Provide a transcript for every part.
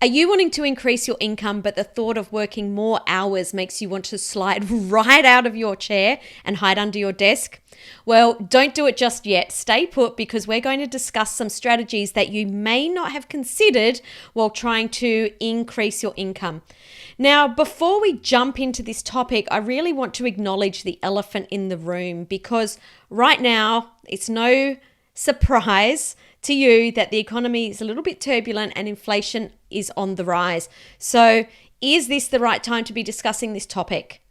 Are you wanting to increase your income, but the thought of working more hours makes you want to slide right out of your chair and hide under your desk? Well, don't do it just yet. Stay put, because we're going to discuss some strategies that you may not have considered while trying to increase your income. Now, before we jump into this topic, I really want to acknowledge the elephant in the room, because right now it's no surprise to you that the economy is a little bit turbulent and inflation is on the rise. So, is this the right time to be discussing this topic?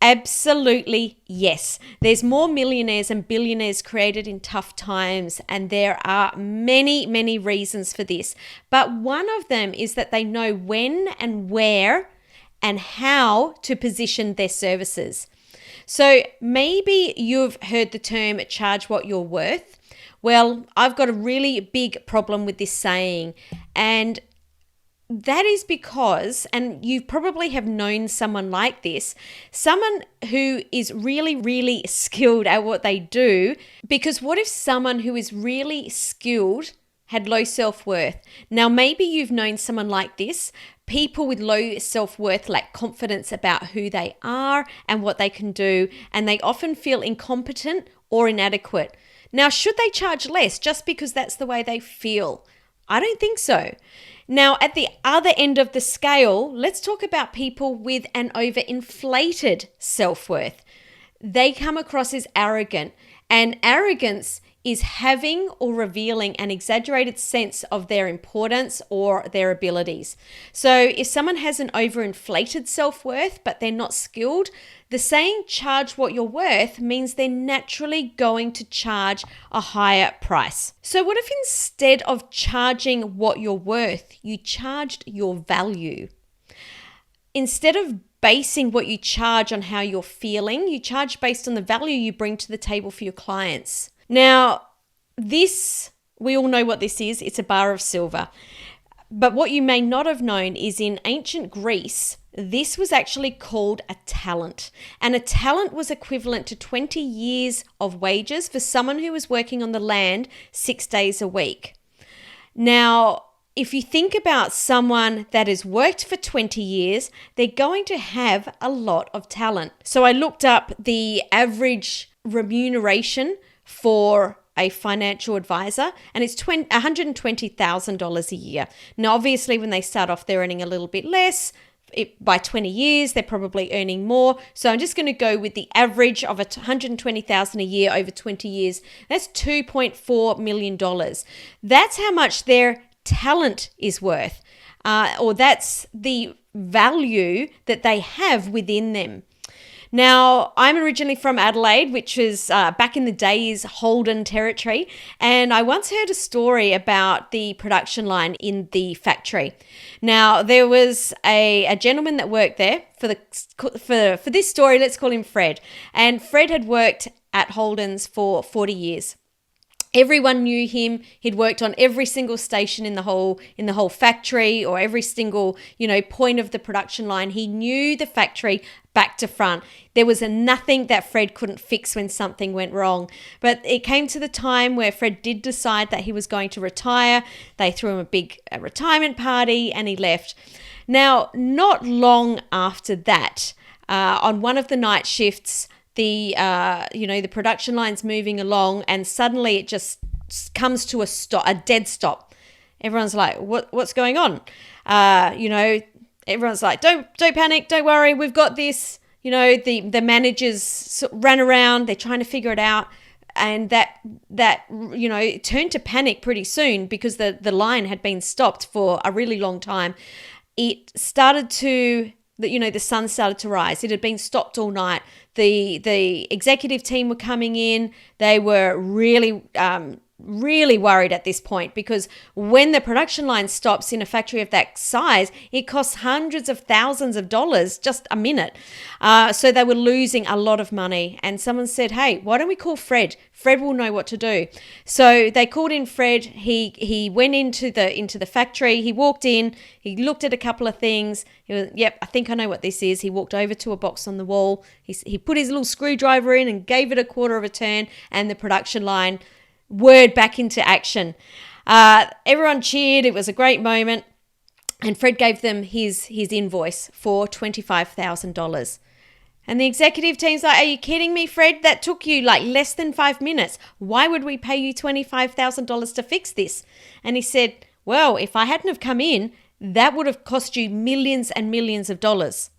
Absolutely yes. There's more millionaires and billionaires created in tough times, and there are many, many reasons for this. But one of them is that they know when and where and how to position their services. So maybe you've heard the term charge what you're worth. Well, I've got a really big problem with this saying, and that is because, and you probably have known someone like this, someone who is really, really skilled at what they do. Because what if someone who is really skilled had low self-worth? Now, maybe you've known someone like this. People with low self-worth lack confidence about who they are and what they can do, and they often feel incompetent or inadequate. Now, should they charge less just because that's the way they feel? I don't think so. Now, at the other end of the scale, let's talk about people with an overinflated self-worth. They come across as arrogant, and arrogance is having or revealing an exaggerated sense of their importance or their abilities. So if someone has an overinflated self-worth, but they're not skilled, the saying charge what you're worth means they're naturally going to charge a higher price. So what if instead of charging what you're worth, you charged your value? Instead of basing what you charge on how you're feeling, you charge based on the value you bring to the table for your clients. Now, this, we all know what this is. It's a bar of silver. But what you may not have known is in ancient Greece, this was actually called a talent. And a talent was equivalent to 20 years of wages for someone who was working on the land 6 days a week. Now, if you think about someone that has worked for 20 years, they're going to have a lot of talent. So I looked up the average remuneration for a financial advisor, and it's $120,000 a year. Now, obviously, when they start off, they're earning a little bit less. By 20 years, they're probably earning more. So I'm just going to go with the average of $120,000 a year over 20 years. That's $2.4 million. That's how much their talent is worth, or that's the value that they have within them. Now, I'm originally from Adelaide, which is back in the days Holden territory, and I once heard a story about the production line in the factory. Now, there was a gentleman that worked there for this story. Let's call him Fred, and Fred had worked at Holden's for 40 years. Everyone knew him. He'd worked on every single station in the whole factory, or every single, point of the production line. He knew the factory back to front. There was nothing that Fred couldn't fix when something went wrong. But it came to the time where Fred did decide that he was going to retire. They threw him a big retirement party, and he left. Now, not long after that, on one of the night shifts, the production line's moving along, and suddenly it just comes to a dead stop. Everyone's like, what's going on? Everyone's like, don't panic, don't worry, we've got this. The managers ran around, they're trying to figure it out. And that turned to panic pretty soon, because the line had been stopped for a really long time. It started to, the sun started to rise. It had been stopped all night. The executive team were coming in. They were really worried at this point, because when the production line stops in a factory of that size, it costs hundreds of thousands of dollars just a minute. So they were losing a lot of money. And someone said, hey, why don't we call Fred? Fred will know what to do. So they called in Fred. He went into the factory. He walked in. He looked at a couple of things. He was, yep, I think I know what this is. He walked over to a box on the wall. He put his little screwdriver in and gave it a quarter of a turn, and the production line whirred back into action. Everyone cheered. It was a great moment. And Fred gave them his invoice for $25,000. And the executive team's like, are you kidding me, Fred? That took you like less than 5 minutes. Why would we pay you $25,000 to fix this? And he said, well, if I hadn't have come in, that would have cost you millions and millions of dollars.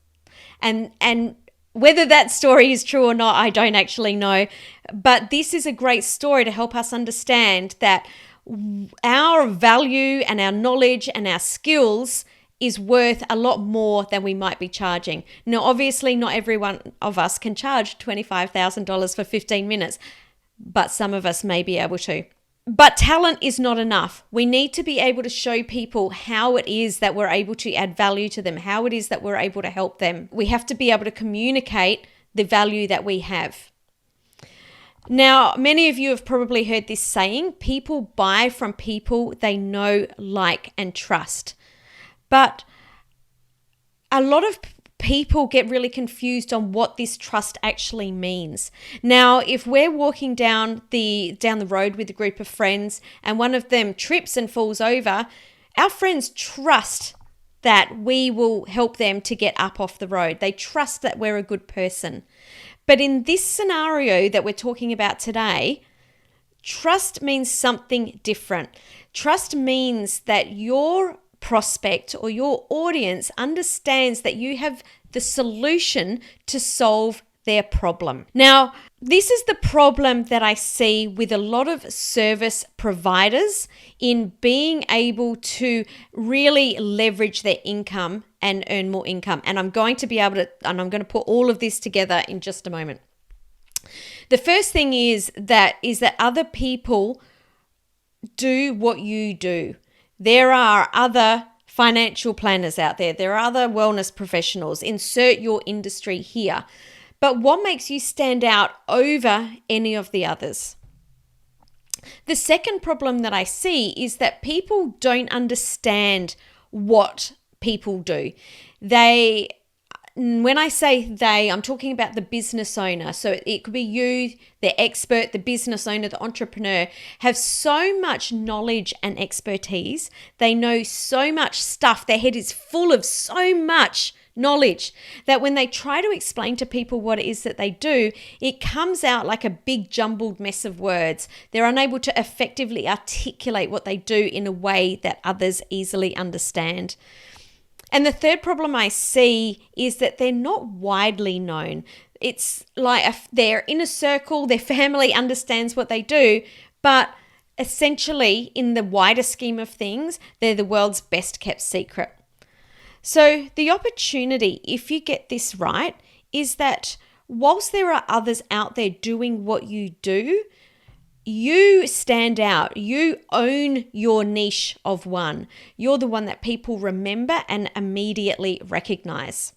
And whether that story is true or not, I don't actually know. But this is a great story to help us understand that our value and our knowledge and our skills is worth a lot more than we might be charging. Now, obviously, not every one of us can charge $25,000 for 15 minutes, but some of us may be able to. But talent is not enough. We need to be able to show people how it is that we're able to add value to them, how it is that we're able to help them. We have to be able to communicate the value that we have. Now, many of you have probably heard this saying, people buy from people they know, like, and trust. But a lot of people get really confused on what this trust actually means. Now, if we're walking down the road with a group of friends and one of them trips and falls over, our friends trust that we will help them to get up off the road. They trust that we're a good person. But in this scenario that we're talking about today, trust means something different. Trust means that your prospect or your audience understands that you have the solution to solve their problem. Now, this is the problem that I see with a lot of service providers in being able to really leverage their income and earn more income. And I'm going to put all of this together in just a moment. The first thing is that other people do what you do. There are other financial planners out there. There are other wellness professionals. Insert your industry here. But what makes you stand out over any of the others? The second problem that I see is that people don't understand what people do. When I say they, I'm talking about the business owner. So it could be you, the expert, the business owner, the entrepreneur, have so much knowledge and expertise. They know so much stuff. Their head is full of so much knowledge that when they try to explain to people what it is that they do, it comes out like a big jumbled mess of words. They're unable to effectively articulate what they do in a way that others easily understand. And the third problem I see is that they're not widely known. It's like they're in a circle, their family understands what they do, but essentially in the wider scheme of things, they're the world's best kept secret. So the opportunity, if you get this right, is that whilst there are others out there doing what you do, you stand out. You own your niche of one. You're the one that people remember and immediately recognize.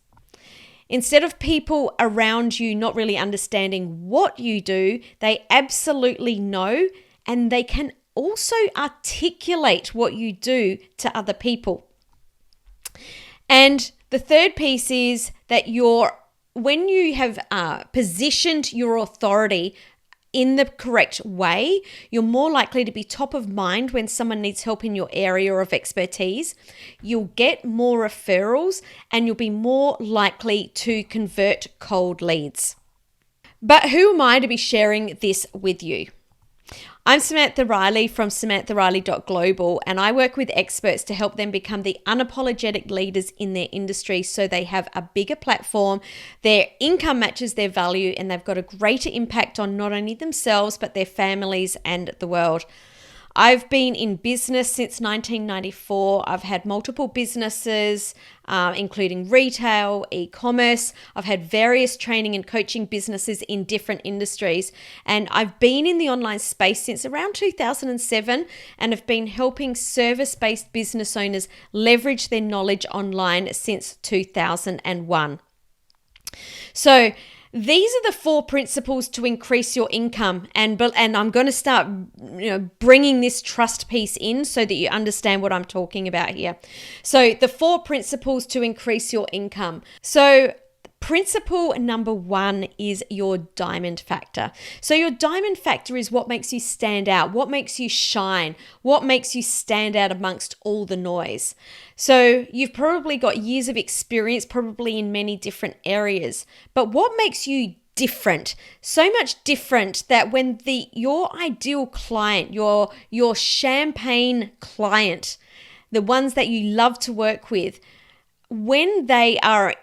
Instead of people around you not really understanding what you do, they absolutely know, and they can also articulate what you do to other people. And the third piece is that when you have positioned your authority in the correct way, you're more likely to be top of mind when someone needs help in your area of expertise. You'll get more referrals and you'll be more likely to convert cold leads. But who am I to be sharing this with you? I'm Samantha Riley from samanthariley.global, and I work with experts to help them become the unapologetic leaders in their industry so they have a bigger platform, their income matches their value, and they've got a greater impact on not only themselves, but their families and the world. I've been in business since 1994. I've had multiple businesses, including retail, e-commerce. I've had various training and coaching businesses in different industries. And I've been in the online space since around 2007 and have been helping service-based business owners leverage their knowledge online since 2001. So these are the 4 principles to increase your income, and I'm going to start, bringing this trust piece in so that you understand what I'm talking about here. So the 4 principles to increase your income. So Principle number 1 is your diamond factor. So your diamond factor is what makes you stand out, what makes you shine, what makes you stand out amongst all the noise. So you've probably got years of experience, probably in many different areas, but what makes you different? So much different that when your ideal client, your champagne client, the ones that you love to work with, when they are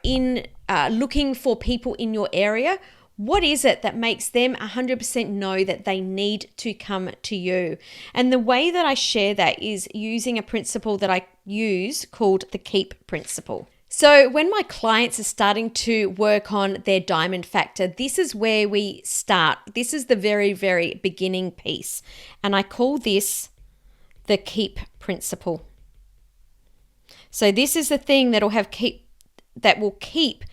looking for people in your area, what is it that makes them 100% know that they need to come to you? And the way that I share that is using a principle that I use called the KEEP principle. So when my clients are starting to work on their diamond factor, this is where we start. This is the very, very beginning piece. And I call this the KEEP principle. So this is the thing that will keep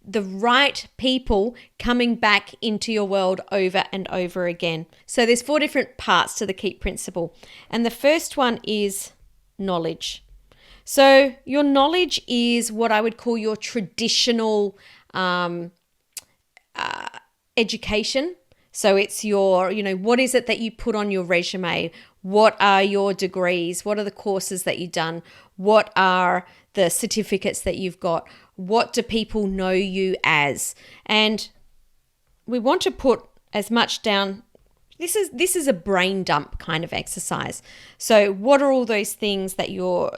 the right people coming back into your world over and over again. So there's 4 different parts to the KEEP principle. And the first one is knowledge. So your knowledge is what I would call your traditional education. So it's your, what is it that you put on your resume? What are your degrees? What are the courses that you've done? What are the certificates that you've got? What do people know you as? And we want to put as much down. This is a brain dump kind of exercise. So what are all those things that you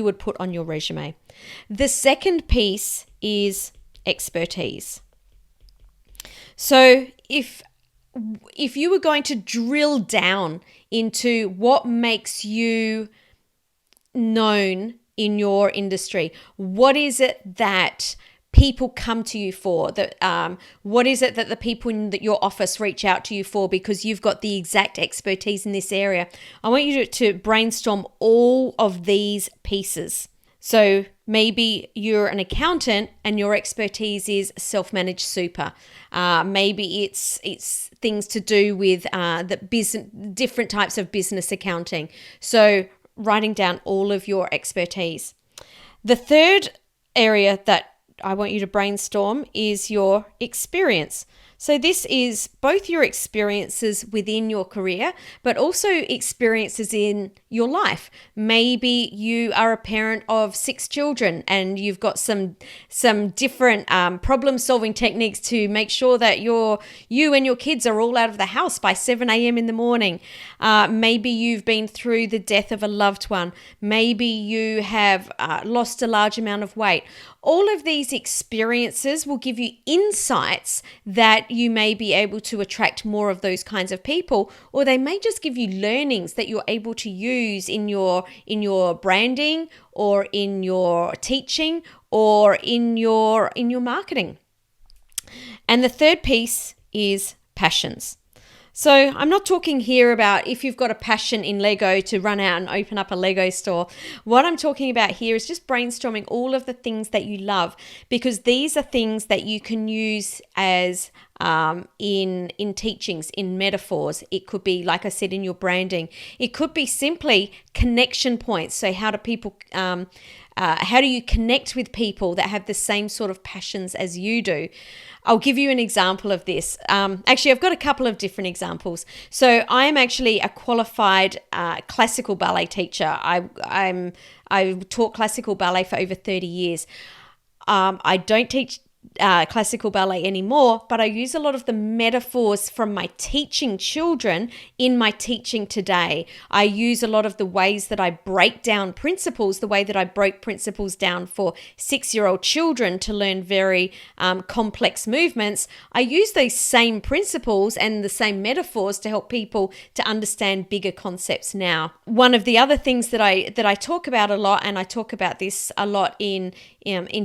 would put on your resume? The second piece is expertise. So if you were going to drill down into what makes you known in your industry, what is it that people come to you for? What is it that the people in your office reach out to you for because you've got the exact expertise in this area? I want you to brainstorm all of these pieces. So maybe you're an accountant and your expertise is self-managed super. Maybe it's things to do with the business, different types of business accounting. So writing down all of your expertise. The third area that I want you to brainstorm is your experience. So this is both your experiences within your career, but also experiences in your life. Maybe you are a parent of 6 children and you've got some different problem-solving techniques to make sure that you and your kids are all out of the house by 7 a.m. in the morning. Maybe you've been through the death of a loved one. Maybe you have lost a large amount of weight. All of these experiences will give you insights that you may be able to attract more of those kinds of people, or they may just give you learnings that you're able to use in your branding or in your teaching or in your marketing. And the third piece is passions. So I'm not talking here about if you've got a passion in Lego to run out and open up a Lego store. What I'm talking about here is just brainstorming all of the things that you love, because these are things that you can use as in teachings, in metaphors. It could be, like I said, in your branding. It could be simply connection points. So how do people how do you connect with people that have the same sort of passions as you do? I'll give you an example of this. Actually, I've got a couple of different examples. So I am actually a qualified classical ballet teacher. I taught classical ballet for over 30 years. I don't teach classical ballet anymore, but I use a lot of the metaphors from my teaching children in my teaching today. I use a lot of the ways that I break down principles, the way that I broke principles down for 6-year-old children to learn very complex movements. I use those same principles and the same metaphors to help people to understand bigger concepts now. One of the other things that I talk about a lot, and I talk about this a lot in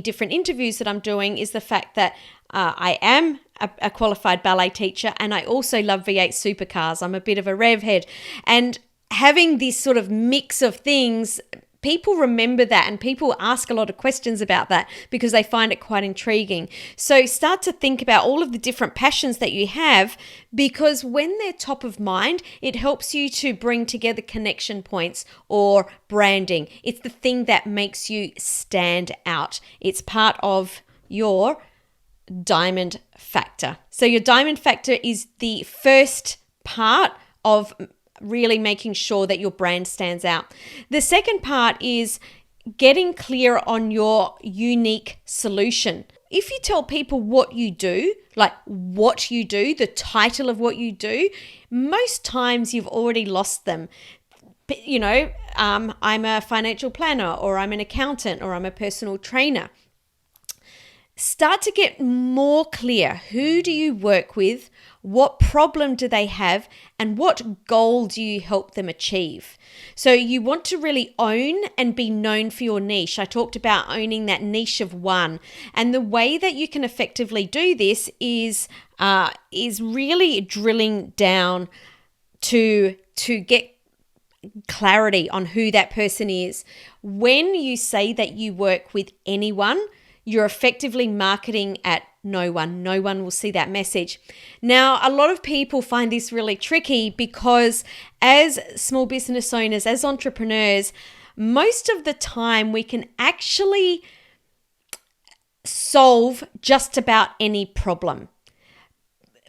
different interviews that I'm doing, is the fact that I am a qualified ballet teacher, and I also love V8 supercars. I'm a bit of a rev head, and having this sort of mix of things people remember that, and people ask a lot of questions about that because they find it quite intriguing. So start to think about all of the different passions that you have, because when they're top of mind, it helps you to bring together connection points or branding. It's the thing that makes you stand out. It's part of your diamond factor. So your diamond factor is the first part of really making sure that your brand stands out. The second part is getting clear on your unique solution. If you tell people what you do, like what you do, the title of what you do, most times you've already lost them. You know, I'm a financial planner, or I'm an accountant, or I'm a personal trainer. Start to get more clear. Who do you work with? What problem do they have? And what goal do you help them achieve? So you want to really own and be known for your niche. I talked about owning that niche of one. And the way that you can effectively do this is really drilling down to get clarity on who that person is. When you say that you work with anyone, you're effectively marketing at no one. No one will see that message. Now, a lot of people find this really tricky because as small business owners, as entrepreneurs, most of the time we can actually solve just about any problem.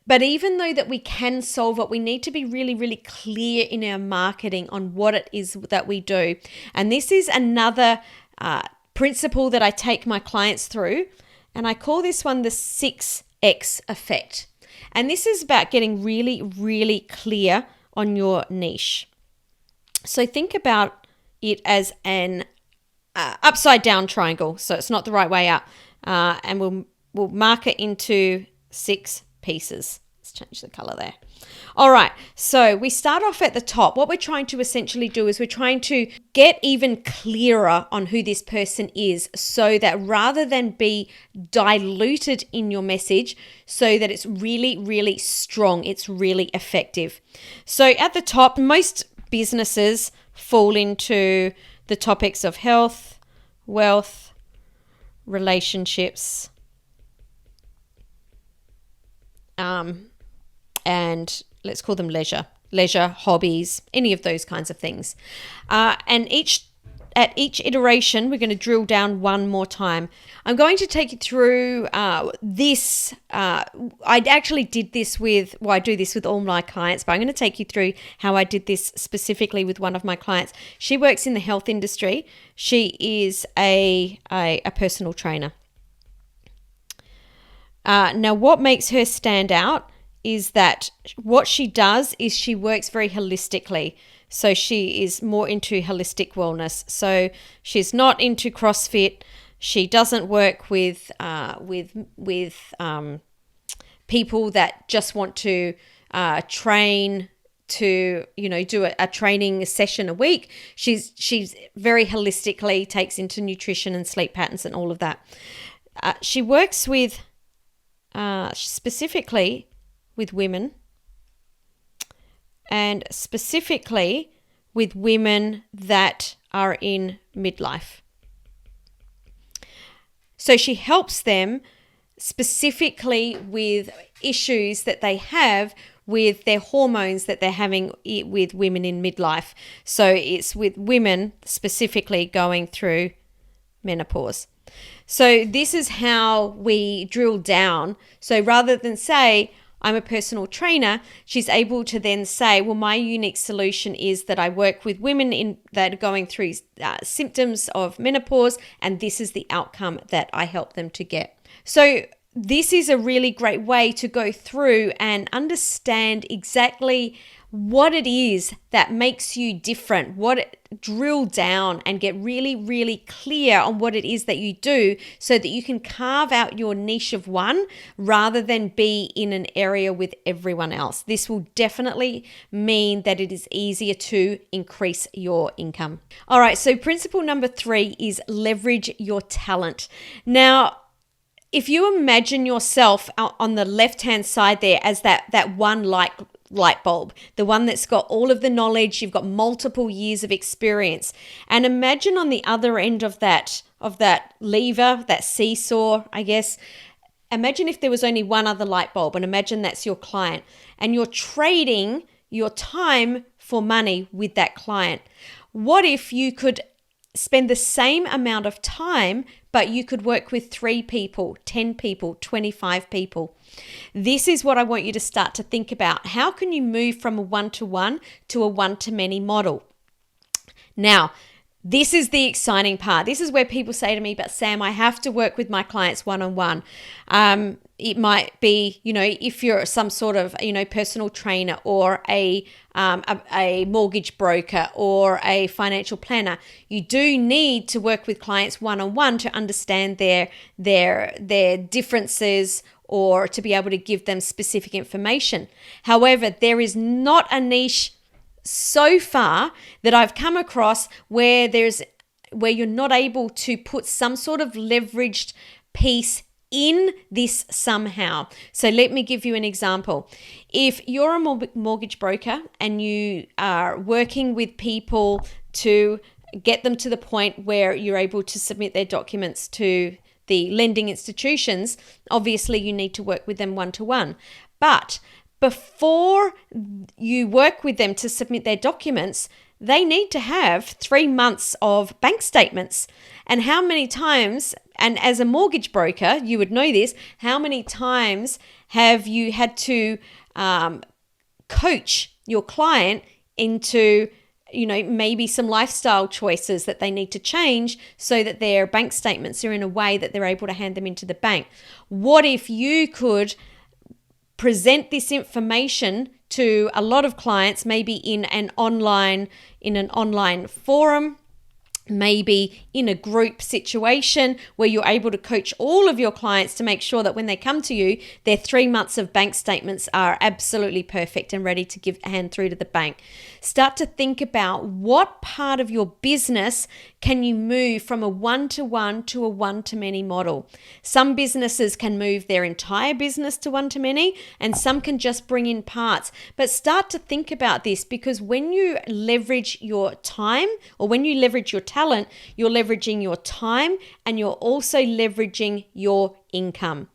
But even though that we can solve it, we need to be really, really clear in our marketing on what it is that we do. And this is another principle that I take my clients through, and I call this one the 6X effect. And this is about getting really, really clear on your niche. So think about it as an upside down triangle. So it's not the right way up. And we'll mark it into 6 pieces. Let's change the color there. All right, so we start off at the top. What we're trying to essentially do is we're trying to get even clearer on who this person is, so that rather than be diluted in your message, so that it's really, really strong, it's really effective. So at the top, most businesses fall into the topics of health, wealth, relationships, and let's call them leisure, hobbies, any of those kinds of things. And at each iteration, we're going to drill down one more time. I'm going to take you through this. I actually did this I do this with all my clients, but I'm going to take you through how I did this specifically with one of my clients. She works in the health industry. She is a personal trainer. Now, what makes her stand out is that what she does is she works very holistically. So she is more into holistic wellness. So she's not into CrossFit. She doesn't work with people that just want to train to, do a training session a week. She's very holistically takes into nutrition and sleep patterns and all of that. She works with specifically with women, and specifically with women that are in midlife. So she helps them specifically with issues that they have with their hormones that they're having with women in midlife. So it's with women specifically going through menopause. So this is how we drill down. So rather than say, I'm a personal trainer, she's able to then say, well, my unique solution is that I work with women that are going through symptoms of menopause, and this is the outcome that I help them to get. So this is a really great way to go through and understand exactly what it is that makes you different, drill down and get really, really clear on what it is that you do, so that you can carve out your niche of one rather than be in an area with everyone else. This will definitely mean that it is easier to increase your income. All right, so principle number 3 is leverage your talent. Now, if you imagine yourself on the left-hand side there as that one light light bulb, the one that's got all of the knowledge, you've got multiple years of experience. And imagine on the other end of that lever, that seesaw, I guess, imagine if there was only one other light bulb, and imagine that's your client, and you're trading your time for money with that client. What if you could spend the same amount of time, but you could work with 3 people, 10 people, 25 people? This is what I want you to start to think about. How can you move from a one-to-one to a one-to-many model? Now, this is the exciting part. This is where people say to me, but Sam, I have to work with my clients one-on-one. It might be, if you're some sort of, personal trainer or a mortgage broker or a financial planner, you do need to work with clients one-on-one to understand their differences or to be able to give them specific information. However, there is not a niche so far that I've come across where you're not able to put some sort of leveraged piece in this somehow. So let me give you an example. If you're a mortgage broker and you are working with people to get them to the point where you're able to submit their documents to the lending institutions, obviously you need to work with them one-to-one. But before you work with them to submit their documents, they need to have 3 months of bank statements. And how many times, and as a mortgage broker, you would know this, how many times have you had to coach your client into maybe some lifestyle choices that they need to change so that their bank statements are in a way that they're able to hand them into the bank? What if you could present this information to a lot of clients, maybe in an online forum, maybe in a group situation where you're able to coach all of your clients to make sure that when they come to you, their 3 months of bank statements are absolutely perfect and ready to hand through to the bank. Start to think about what part of your business can you move from a one-to-one to a one-to-many model. Some businesses can move their entire business to one-to-many, and some can just bring in parts. But start to think about this, because when you leverage your time, or when you leverage your talent, you're leveraging your time and you're also leveraging your income.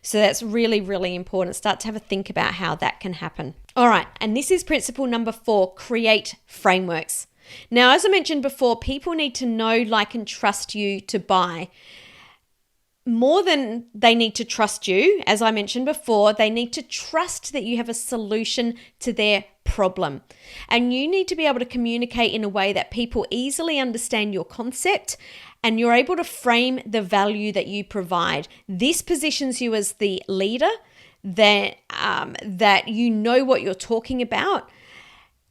So that's really, really important. Start to have a think about how that can happen. All right, and this is principle number 4, create frameworks. Now, as I mentioned before, people need to know, like, and trust you to buy. More than they need to trust you, as I mentioned before, they need to trust that you have a solution to their problem. And you need to be able to communicate in a way that people easily understand your concept and you're able to frame the value that you provide. This positions you as the leader, that you know what you're talking about.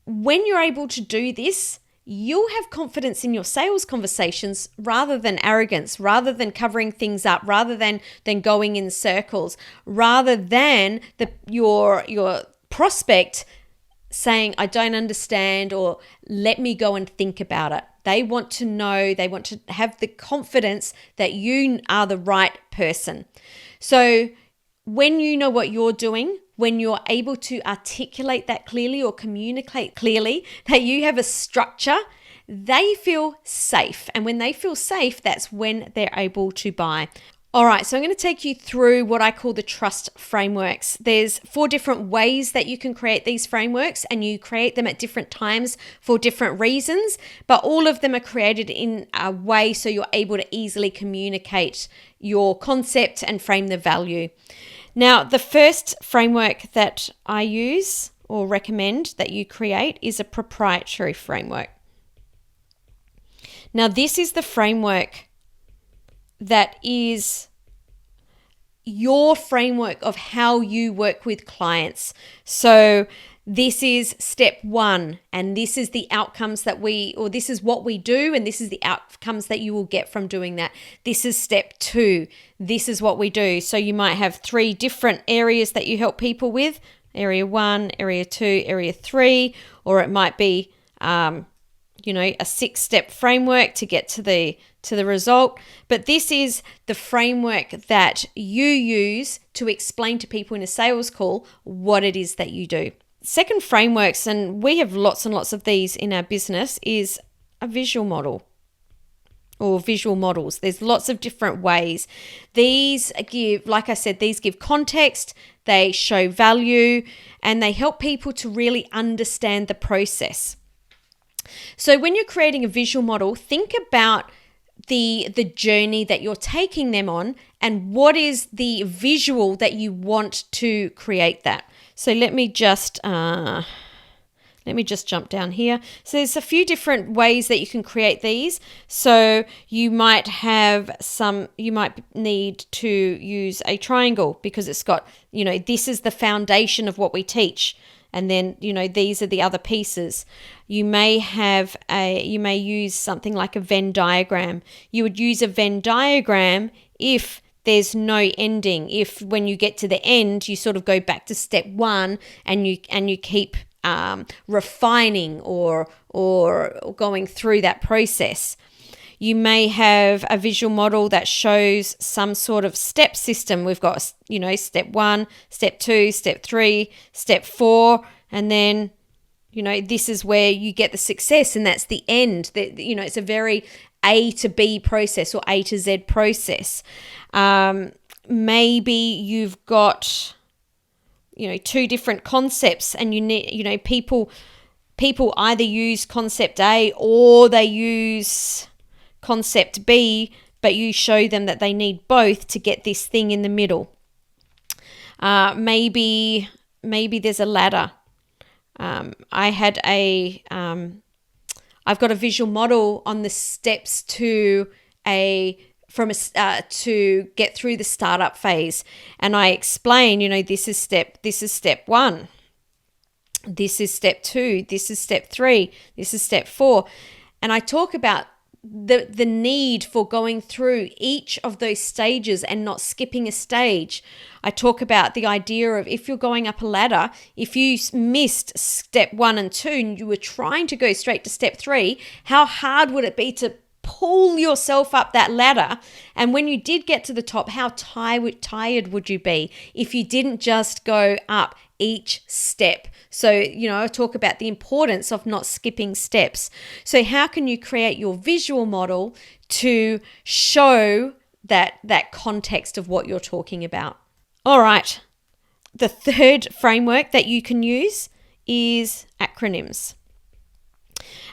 When you're able to do this, you'll have confidence in your sales conversations rather than arrogance, rather than covering things up, rather than going in circles, rather than your prospect saying, I don't understand, or let me go and think about it. They want to know, they want to have the confidence that you are the right person. So when you know what you're doing, when you're able to articulate that clearly or communicate clearly, that you have a structure, they feel safe. And when they feel safe, that's when they're able to buy. All right, so I'm going to take you through what I call the trust frameworks. There's 4 different ways that you can create these frameworks, and you create them at different times for different reasons, but all of them are created in a way so you're able to easily communicate your concept and frame the value. Now, the first framework that I use or recommend that you create is a proprietary framework. Now, this is the framework that is your framework of how you work with clients. So this is step 1, and this is the outcomes that this is what we do, and this is the outcomes that you will get from doing that. This is step 2. This is what we do. So you might have 3 different areas that you help people with: area 1, area 2, area 3, or it might be a 6-step framework to get to the result. But this is the framework that you use to explain to people in a sales call what it is that you do. second frameworks, and we have lots and lots of these in our business, is a visual model or visual models. There's lots of different ways. These give, like I said, these give context, they show value, and they help people to really understand the process. So when you're creating a visual model, think about the journey that you're taking them on and what is the visual that you want to create that. So let me just jump down here. So there's a few different ways that you can create these. So you might need to use a triangle because it's got, this is the foundation of what we teach. And then, these are the other pieces. You may use something like a Venn diagram. You would use a Venn diagram if there's no ending. If when you get to the end, you sort of go back to step one and you keep refining or going through that process. You may have a visual model that shows some sort of step system. We've got, step 1, step 2, step 3, step 4, and then, this is where you get the success, and that's the end. It's a very A to B process or A to Z process. Maybe you've got, two different concepts, and you need, people either use concept A or they use concept B, but you show them that they need both to get this thing in the middle. Maybe there's a ladder. I've got a visual model on the steps to get through the startup phase, and I explain, this is step 1. This is step 2, this is step 3, this is step 4. And I talk about the need for going through each of those stages and not skipping a stage. I talk about the idea of if you're going up a ladder, if you missed step 1 and 2 and you were trying to go straight to step 3, how hard would it be to pull yourself up that ladder? And when you did get to the top, how tired would you be if you didn't just go up each step? So, I talk about the importance of not skipping steps. So how can you create your visual model to show that context of what you're talking about? All right. The third framework that you can use is acronyms.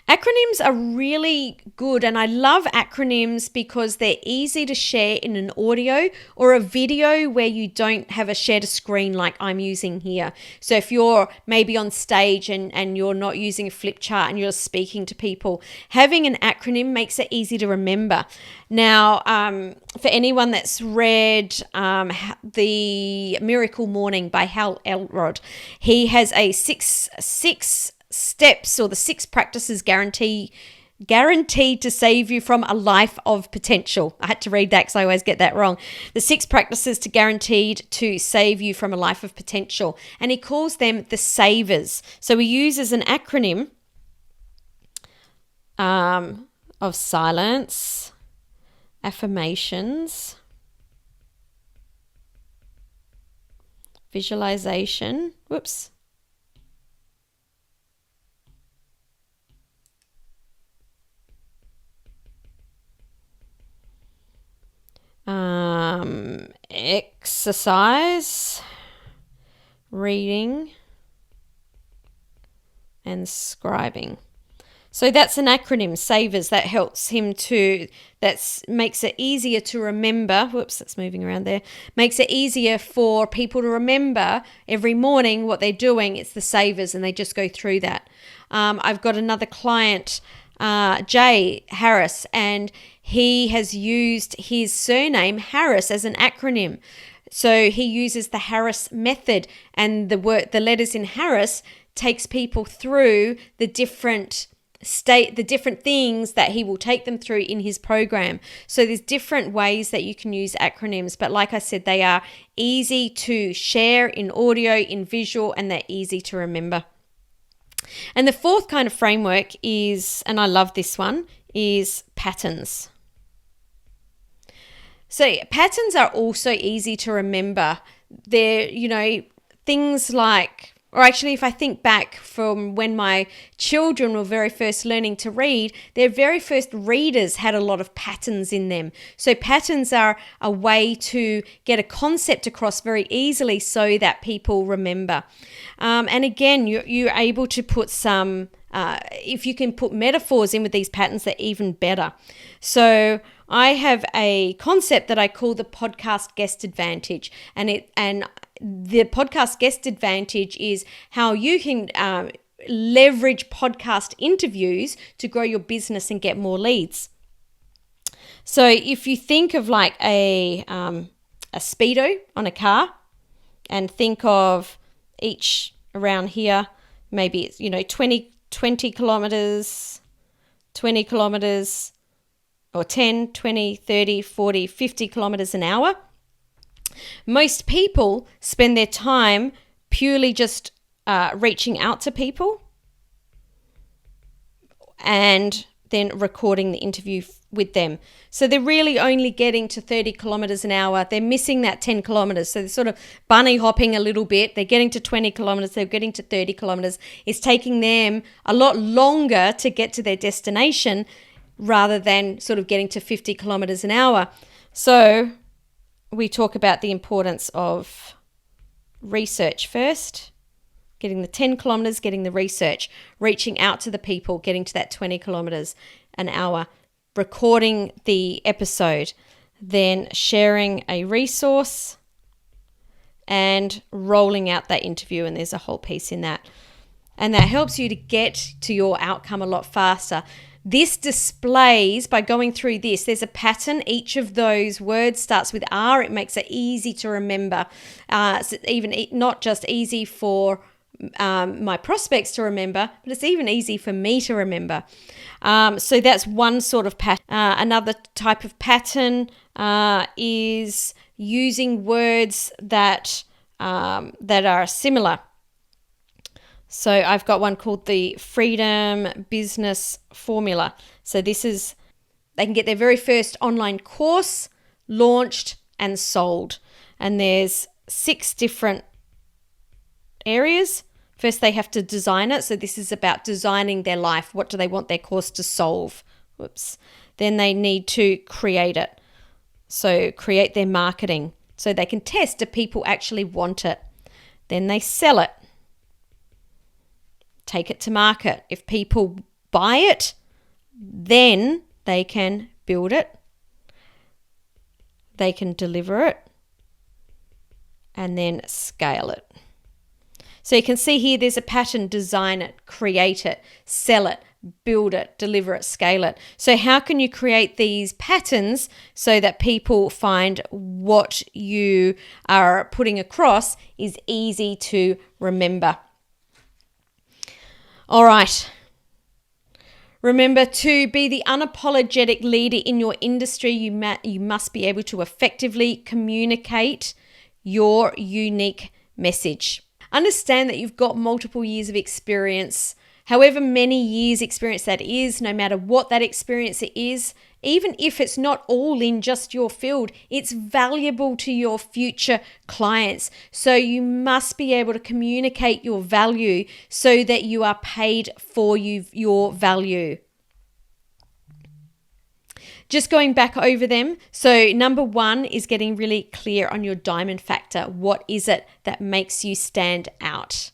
Acronyms are really good, and I love acronyms because they're easy to share in an audio or a video where you don't have a shared screen like I'm using here. So if you're maybe on stage and you're not using a flip chart and you're speaking to people, having an acronym makes it easy to remember. Now, for anyone that's read The Miracle Morning by Hal Elrod, he has a six steps or the 6 practices guaranteed to save you from a life of potential. I had to read that because I always get that wrong. The 6 practices guaranteed to save you from a life of potential. And he calls them the savers. So he uses an acronym of silence, affirmations, visualization, exercise, reading, and scribing. So that's an acronym, SAVERS, that helps him makes it easier to remember. That's moving around there. Makes it easier for people to remember every morning what they're doing. It's the SAVERS, and they just go through that. I've got another client, Jay Harris, and he has used his surname Harris as an acronym. So he uses the Harris method, and the letters in Harris takes people through the different things that he will take them through in his program. So there's different ways that you can use acronyms, but like I said, they are easy to share in audio, in visual, and they're easy to remember. And the fourth kind of framework is, and I love this one, is patterns. So patterns are also easy to remember. They're, things like Or actually, if I think back from when my children were very first learning to read, their very first readers had a lot of patterns in them. So patterns are a way to get a concept across very easily so that people remember. And again, you're able to put some, if you can put metaphors in with these patterns, they're even better. So I have a concept that I call the podcast guest advantage, and the podcast guest advantage is how you can leverage podcast interviews to grow your business and get more leads. So if you think of like a speedo on a car, and think of each around here, maybe it's 20 kilometers, 20 kilometers, or 10, 20, 30, 40, 50 kilometers an hour. Most people spend their time purely just reaching out to people and then recording the interview with them. So they're really only getting to 30 kilometers an hour. They're missing that 10 kilometers. So they're sort of bunny hopping a little bit. They're getting to 20 kilometers. They're getting to 30 kilometers. It's taking them a lot longer to get to their destination rather than sort of getting to 50 kilometers an hour. So we talk about the importance of research first, getting the 10 kilometers, getting the research, reaching out to the people, getting to that 20 kilometers an hour, recording the episode, then sharing a resource and rolling out that interview. And there's a whole piece in that. And that helps you to get to your outcome a lot faster. This displays, by going through this, there's a pattern. Each of those words starts with R. It makes it easy to remember. It's even not just easy for my prospects to remember, but it's even easy for me to remember. So that's one sort of pattern. Another type of pattern is using words that are similar. So I've got one called the Freedom Business Formula. So this is, they can get their very first online course launched and sold. And there's 6 different areas. First, they have to design it. So this is about designing their life. What do they want their course to solve? Then they need to create it. So create their marketing so they can test if people actually want it. Then they sell it. Take it to market. If people buy it, then they can build it, they can deliver it, and then scale it. So you can see here there's a pattern: design it, create it, sell it, build it, deliver it, scale it. So how can you create these patterns so that people find what you are putting across is easy to remember? All right. Remember, to be the unapologetic leader in your industry, you must be able to effectively communicate your unique message. Understand that you've got multiple years of experience, however many years experience that is, no matter what that experience is, even if it's not all in just your field, it's valuable to your future clients. So you must be able to communicate your value so that you are paid for your value. Just going back over them. So number 1 is getting really clear on your diamond factor. What is it that makes you stand out?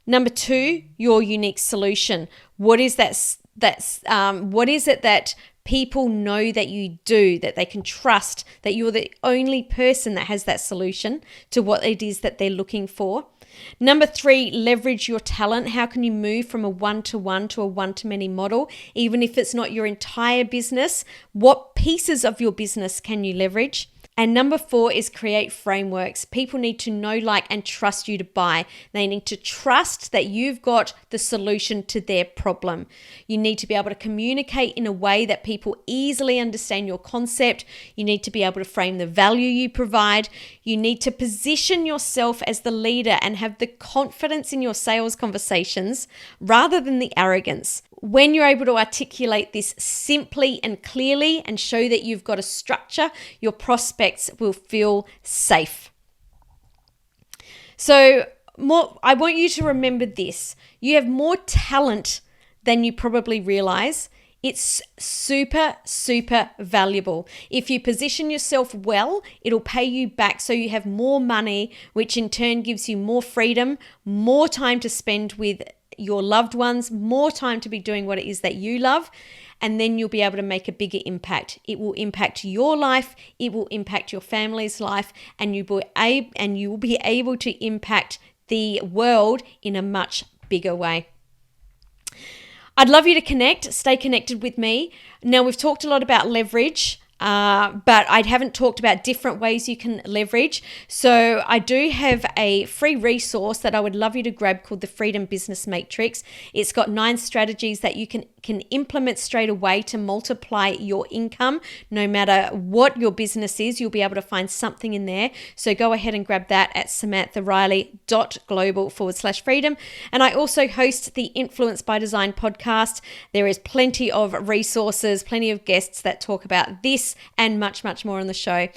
Number 2, your unique solution. What is what is it that people know that you do, that they can trust, that you're the only person that has that solution to what it is that they're looking for? Number 3, leverage your talent. How can you move from a one-to-one to a one-to-many model? Even if it's not your entire business, what pieces of your business can you leverage? And number 4 is create frameworks. People need to know, like, and trust you to buy. They need to trust that you've got the solution to their problem. You need to be able to communicate in a way that people easily understand your concept. You need to be able to frame the value you provide. You need to position yourself as the leader and have the confidence in your sales conversations rather than the arrogance. When you're able to articulate this simply and clearly and show that you've got a structure, your prospects will feel safe. So I want you to remember this. You have more talent than you probably realize. It's super, super valuable. If you position yourself well, it'll pay you back so you have more money, which in turn gives you more freedom, more time to spend with your loved ones, more time to be doing what it is that you love, and then you'll be able to make a bigger impact. It will impact your life, it will impact your family's life, and you will be able to impact the world in a much bigger way. I'd love you to connect, stay connected with me. Now, we've talked a lot about leverage, but I haven't talked about different ways you can leverage. So I do have a free resource that I would love you to grab called the Freedom Business Matrix. It's got 9 strategies that you can implement straight away to multiply your income. No matter what your business is, you'll be able to find something in there. So go ahead and grab that at samanthariley.global/freedom. And I also host the Influence by Design podcast. There is plenty of resources, plenty of guests that talk about this and much, much more on the show.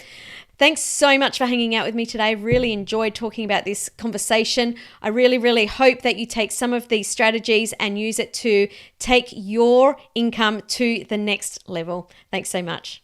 Thanks so much for hanging out with me today. Really enjoyed talking about this conversation. I really, really hope that you take some of these strategies and use it to take your income to the next level. Thanks so much.